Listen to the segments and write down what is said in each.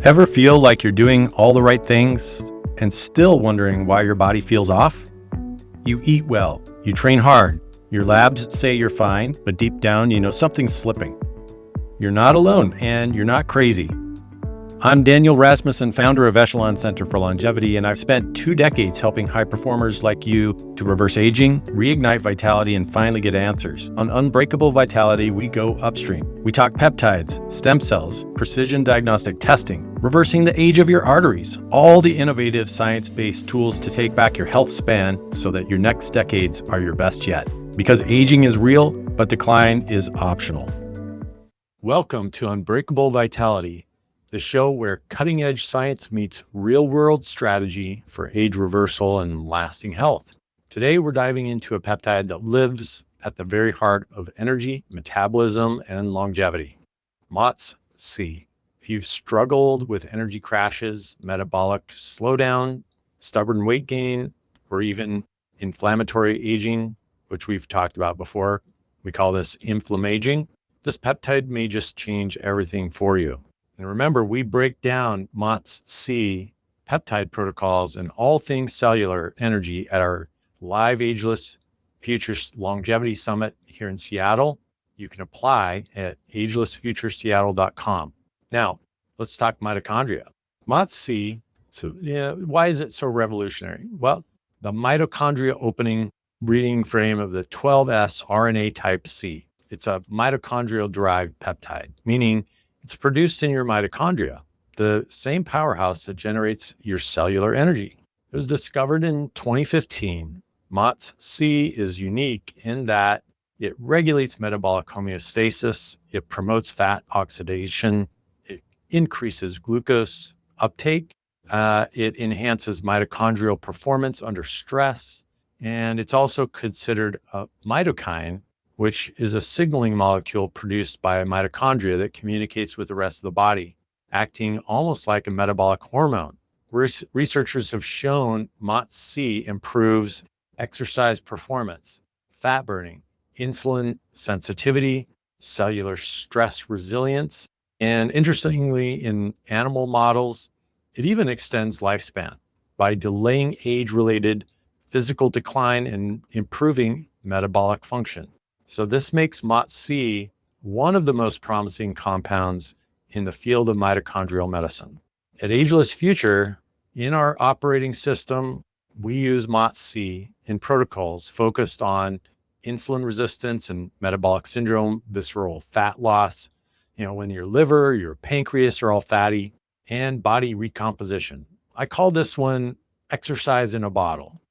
Ever feel like you're doing all the right things and still wondering why your body feels off? You eat well, you train hard, your labs say you're fine, but deep down you know something's slipping. You're not alone and you're not crazy. I'm Daniel Rasmussen, founder of Echelon Center for Longevity, and I've spent 2 decades helping high performers like you to reverse aging, reignite vitality, and finally get answers. On Unbreakable Vitality, we go upstream. We talk peptides, stem cells, precision diagnostic testing, reversing the age of your arteries, all the innovative science-based tools to take back your health span so that your next decades are your best yet. Because aging is real, but decline is optional. Welcome to Unbreakable Vitality, the show where cutting-edge science meets real-world strategy for age reversal and lasting health. Today, we're diving into a peptide that lives at the very heart of energy, metabolism, and longevity, MOTS-C. If you've struggled with energy crashes, metabolic slowdown, stubborn weight gain, or even inflammatory aging, which we've talked about before, we call this inflammaging, this peptide may just change everything for you. And remember, we break down MOTS-C peptide protocols and all things cellular energy at our live Ageless Futures Longevity Summit here in Seattle. You can apply at agelessfutureseattle.com. Now, let's talk mitochondria. MOTS-C, why is it so revolutionary? Well, the mitochondria opening reading frame of the 12S RNA type C. It's a mitochondrial derived peptide, meaning it's produced in your mitochondria, the same powerhouse that generates your cellular energy. It was discovered in 2015. MOTS-C is unique in that it regulates metabolic homeostasis, it promotes fat oxidation, it increases glucose uptake, it enhances mitochondrial performance under stress, and it's also considered a mitokine, which is a signaling molecule produced by mitochondria that communicates with the rest of the body, acting almost like a metabolic hormone. Researchers have shown MOTS-C improves exercise performance, fat burning, insulin sensitivity, cellular stress resilience, and interestingly, in animal models, it even extends lifespan by delaying age-related physical decline and improving metabolic function. So this makes MOTS-C one of the most promising compounds in the field of mitochondrial medicine. At Ageless Future, in our operating system, we use MOTS-C in protocols focused on insulin resistance and metabolic syndrome, visceral fat loss, when your liver, your pancreas are all fatty, and body recomposition. I call this one exercise in a bottle.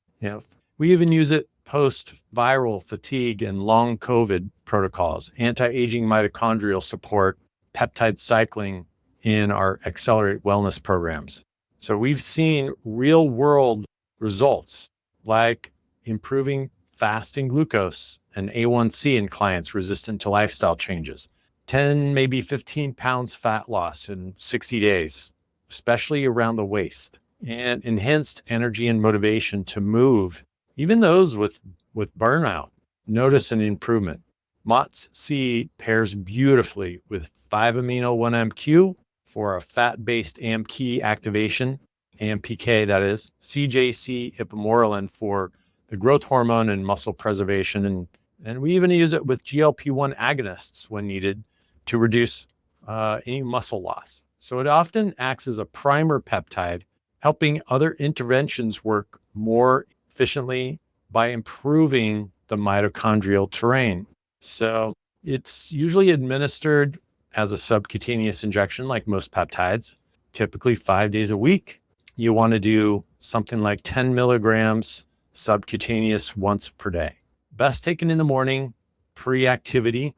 We even use it post-viral fatigue and long COVID protocols, anti-aging mitochondrial support, peptide cycling in our Accelerate Wellness programs. So we've seen real-world results like improving fasting glucose and A1C in clients resistant to lifestyle changes, 10, maybe 15 pounds fat loss in 60 days, especially around the waist, and enhanced energy and motivation to move. Even those with burnout notice an improvement. MOTS-C pairs beautifully with 5-amino 1-MQ for a fat-based AMPK activation, AMPK that is, CJC ipamorelin for the growth hormone and muscle preservation, and we even use it with GLP-1 agonists when needed to reduce any muscle loss. So it often acts as a primer peptide, helping other interventions work more efficiently by improving the mitochondrial terrain. So it's usually administered as a subcutaneous injection like most peptides, typically 5 days a week. You want to do something like 10 milligrams subcutaneous once per day. Best taken in the morning, pre-activity.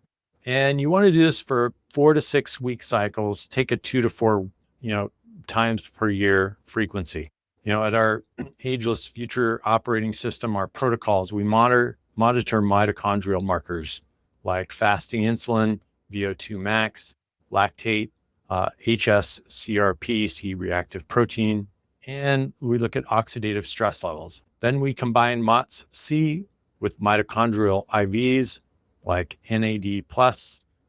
And you want to do this for 4 to 6 week cycles. Take a 2 to 4, times per year frequency. At our Ageless Future operating system, our protocols, we monitor mitochondrial markers like fasting insulin, VO2 max, lactate, HSCRP, C-reactive protein, and we look at oxidative stress levels. Then we combine MOTS-C with mitochondrial IVs like NAD+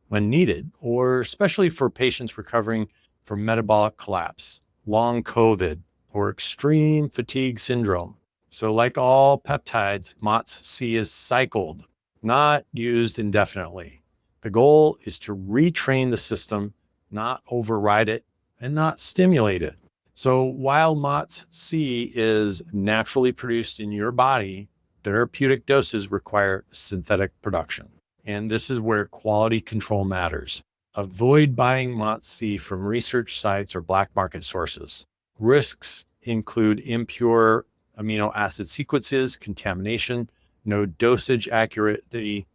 when needed, or especially for patients recovering for metabolic collapse, long COVID, or extreme fatigue syndrome. So like all peptides, MOTS-C is cycled, not used indefinitely. The goal is to retrain the system, not override it and not stimulate it. So while MOTS-C is naturally produced in your body, therapeutic doses require synthetic production. And this is where quality control matters. Avoid buying MOTS-C from research sites or black market sources. Risks include impure amino acid sequences, contamination, no dosage accuracy,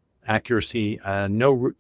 no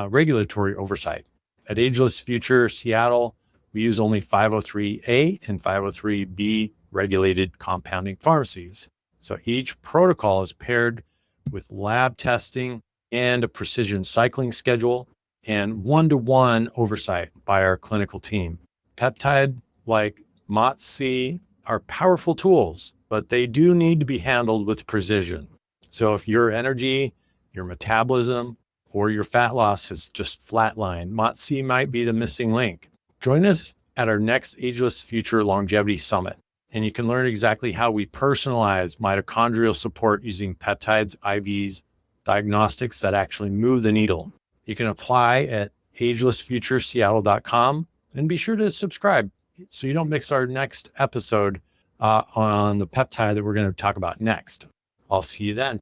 regulatory oversight. At Ageless Future Seattle, we use only 503A and 503B regulated compounding pharmacies. So each protocol is paired with lab testing and a precision cycling schedule and one-to-one oversight by our clinical team. Peptide like MOTS-C are powerful tools, but they do need to be handled with precision. So if your energy, your metabolism, or your fat loss is just flatlined, MOTS-C might be the missing link. Join us at our next Ageless Future Longevity Summit, and you can learn exactly how we personalize mitochondrial support using peptides, IVs, diagnostics that actually move the needle. You can apply at agelessfutureseattle.com and be sure to subscribe so you don't miss our next episode on the peptide that we're going to talk about next. I'll see you then.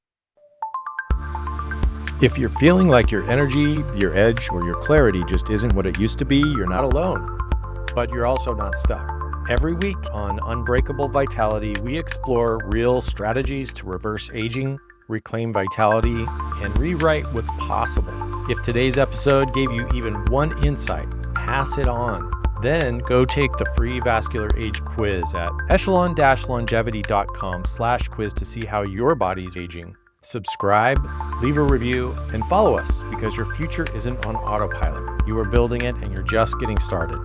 If you're feeling like your energy, your edge, or your clarity just isn't what it used to be, you're not alone. But you're also not stuck. Every week on Unbreakable Vitality, we explore real strategies to reverse aging, reclaim vitality, and rewrite what's possible. If today's episode gave you even one insight, pass it on. Then go take the free vascular age quiz at echelon-longevity.com/quiz to see how your body's aging. Subscribe, leave a review, and follow us because your future isn't on autopilot. You are building it and you're just getting started.